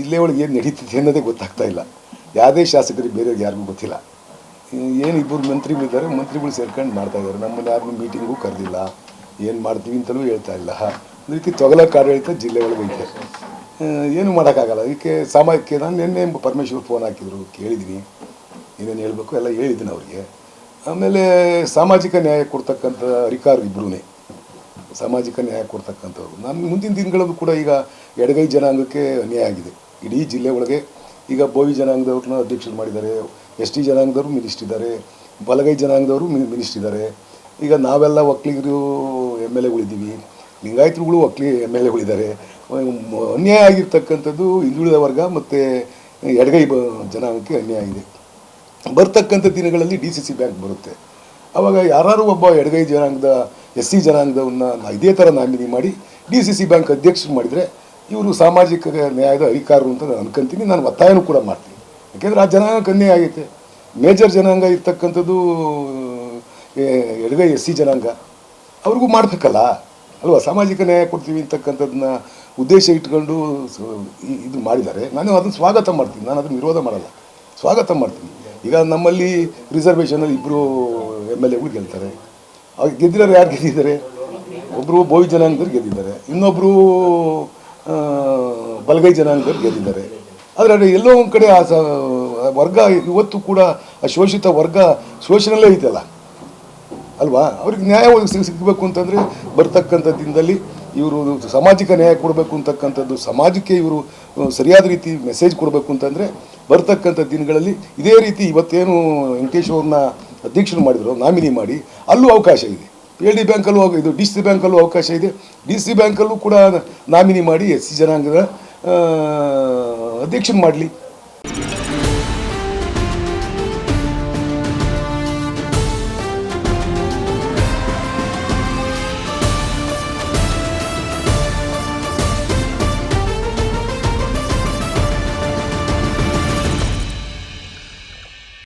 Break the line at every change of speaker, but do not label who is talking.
ಜಿಲ್ಲೆ ಒಳಗೆ ಏನು ನಡೀತಿದೆ ಅನ್ನೋದೇ ಗೊತ್ತಾಗ್ತಾ ಇಲ್ಲ. ಯಾವುದೇ ಶಾಸಕರಿಗೆ ಬೇರೆಯವ್ರಿಗೆ ಯಾರಿಗೂ ಗೊತ್ತಿಲ್ಲ. ಏನು ಇಬ್ಬರು ಮಂತ್ರಿಗಳಿದ್ದಾರೆ, ಮಂತ್ರಿಗಳು ಸೇರ್ಕೊಂಡು ಮಾಡ್ತಾಯಿದ್ದಾರೆ. ನಮ್ಮನ್ನು ಯಾರನ್ನೂ ಮೀಟಿಂಗೂ ಕರೆದಿಲ್ಲ, ಏನು ಮಾಡ್ತೀವಿ ಅಂತಲೂ ಹೇಳ್ತಾ ಇಲ್ಲ. ಒಂದು ರೀತಿ ತೊಗಲಕ್ಕೆ ಆಡಳಿತ ಜಿಲ್ಲೆ ಒಳಗೆ ಐತೆ. ಏನು ಮಾಡೋಕ್ಕಾಗಲ್ಲ. ಅದಕ್ಕೆ ಸಾಮಾಜಿಕ ನಾನು ನಿನ್ನೆ ಪರಮೇಶ್ವರ್ ಫೋನ್ ಹಾಕಿದ್ರು, ಕೇಳಿದ್ದೀನಿ ಏನೇನು ಹೇಳಬೇಕು ಎಲ್ಲ ಹೇಳಿದ್ದೀನಿ ಅವ್ರಿಗೆ. ಆಮೇಲೆ ಸಾಮಾಜಿಕ ನ್ಯಾಯ ಕೊಡ್ತಕ್ಕಂಥ ಅಧಿಕಾರಿ ಇಬ್ಬರೂ ಸಾಮಾಜಿಕ ನ್ಯಾಯ ಕೊಡ್ತಕ್ಕಂಥವ್ರು. ನಾನು ಮುಂದಿನ ದಿನಗಳಲ್ಲೂ ಕೂಡ ಈಗ ಎಡಗೈ ಜನಾಂಗಕ್ಕೆ ಅನ್ಯಾಯ ಆಗಿದೆ ಇಡೀ ಜಿಲ್ಲೆ ಒಳಗೆ. ಈಗ ಬೋವಿ ಜನಾಂಗದವ್ರನ್ನ ಅಧ್ಯಕ್ಷರು ಮಾಡಿದ್ದಾರೆ, ST ಜನಾಂಗದವರು ಮಿನಿಸ್ಟ್ರಿದ್ದಾರೆ, ಬಲಗೈ ಜನಾಂಗದವರು ಮಿನಿಸ್ಟ್ರಿದ್ದಾರೆ. ಈಗ ನಾವೆಲ್ಲ ಒಕ್ಕಲಿಗರು MLAಗಳಿದ್ದೀವಿ, ಲಿಂಗಾಯತರುಗಳು MLAಗಳಿದ್ದಾರೆ. ಅನ್ಯಾಯ ಆಗಿರ್ತಕ್ಕಂಥದ್ದು ಹಿಂದುಳಿದ ವರ್ಗ ಮತ್ತು ಎಡಗೈ ಜನಾಂಗಕ್ಕೆ ಅನ್ಯಾಯ ಆಗಿದೆ. ಬರ್ತಕ್ಕಂಥ ದಿನಗಳಲ್ಲಿ DCC ಬ್ಯಾಂಕ್ ಬರುತ್ತೆ. ಆವಾಗ ಯಾರು ಒಬ್ಬ ಎಡಗೈ ಜನಾಂಗದ SC ಜನಾಂಗದವನ್ನ ಇದೇ ಥರ ನಾಮಿನಿ ಮಾಡಿ DCC ಬ್ಯಾಂಕ್ ಅಧ್ಯಕ್ಷರು ಮಾಡಿದರೆ ಇವರು ಸಾಮಾಜಿಕ ನ್ಯಾಯದ ಅಧಿಕಾರರು ಅಂತ ನಾನು ಅನ್ಕೊಂತೀನಿ. ನಾನು ಒತ್ತಾಯನೂ ಕೂಡ ಮಾಡ್ತೀನಿ. ಯಾಕೆಂದರೆ ಆ ಜನಾಂಗಕ್ಕೆ ಅನ್ಯಾಯ ಆಗೈತೆ. ಮೇಜರ್ ಜನಾಂಗ ಇರ್ತಕ್ಕಂಥದ್ದು ಎಡಗೈ SC ಜನಾಂಗ, ಅವ್ರಿಗೂ ಮಾಡಬೇಕಲ್ಲ ಅಲ್ವಾ. ಸಾಮಾಜಿಕ ನ್ಯಾಯ ಕೊಡ್ತೀವಿ ಅಂತಕ್ಕಂಥದ್ದನ್ನ ಉದ್ದೇಶ ಇಟ್ಕೊಂಡು ಇದು ಮಾಡಿದ್ದಾರೆ. ನಾನು ಅದನ್ನು ಸ್ವಾಗತ ಮಾಡ್ತೀನಿ, ನಾನು ಅದನ್ನು ವಿರೋಧ ಮಾಡಲ್ಲ, ಸ್ವಾಗತ ಮಾಡ್ತೀನಿ. ಈಗ ನಮ್ಮಲ್ಲಿ ರಿಸರ್ವೇಷನಲ್ಲಿ ಇಬ್ಬರು MLAಗಳು ಗೆಲ್ತಾರೆ. ಅವ್ರು ಗೆದ್ದಿರೋರು ಯಾರು ಗೆದ್ದಿದ್ದಾರೆ? ಒಬ್ಬರು ಬೋವಿ ಜನಾಂಗದವ್ರು ಗೆದ್ದಿದ್ದಾರೆ, ಇನ್ನೊಬ್ಬರು ಬಲಗೈ ಜನಾಂಗದವ್ರು ಗೆದ್ದಿದ್ದಾರೆ. ಆದರೆ ಎಲ್ಲೋ ಒಂದು ಕಡೆ ಆ ವರ್ಗ ಇವತ್ತು ಕೂಡ ಆ ಶೋಷಿತ ವರ್ಗ ಶೋಷಣೆಯಲ್ಲೇ ಐತಲ್ಲ ಅಲ್ವಾ. ಅವ್ರಿಗೆ ನ್ಯಾಯ ಸಿಗಬೇಕು ಅಂತಂದರೆ ಬರ್ತಕ್ಕಂಥ ದಿನದಲ್ಲಿ ಇವರು ಸಾಮಾಜಿಕ ನ್ಯಾಯ ಕೊಡಬೇಕು ಅಂತಕ್ಕಂಥದ್ದು, ಸಮಾಜಕ್ಕೆ ಇವರು ಸರಿಯಾದ ರೀತಿ ಮೆಸೇಜ್ ಕೊಡಬೇಕು ಅಂತಂದರೆ ಬರ್ತಕ್ಕಂಥ ದಿನಗಳಲ್ಲಿ ಇದೇ ರೀತಿ ಇವತ್ತೇನು ವೆಂಕಟೇಶ್ ಅವ್ರನ್ನ ಅಧ್ಯಕ್ಷರು ಮಾಡಿದ್ರು ನಾಮಿನಿ ಮಾಡಿ, ಅಲ್ಲೂ ಅವಕಾಶ ಇದೆ. PLD ಬ್ಯಾಂಕಲ್ಲೂ ಇದು DC ಬ್ಯಾಂಕಲ್ಲೂ ಅವಕಾಶ ಇದೆ. DC ಬ್ಯಾಂಕಲ್ಲೂ ಕೂಡ ನಾಮಿನಿ ಮಾಡಿ SC ಜನಾಂಗದ ಅಧ್ಯಕ್ಷರು ಮಾಡಲಿ.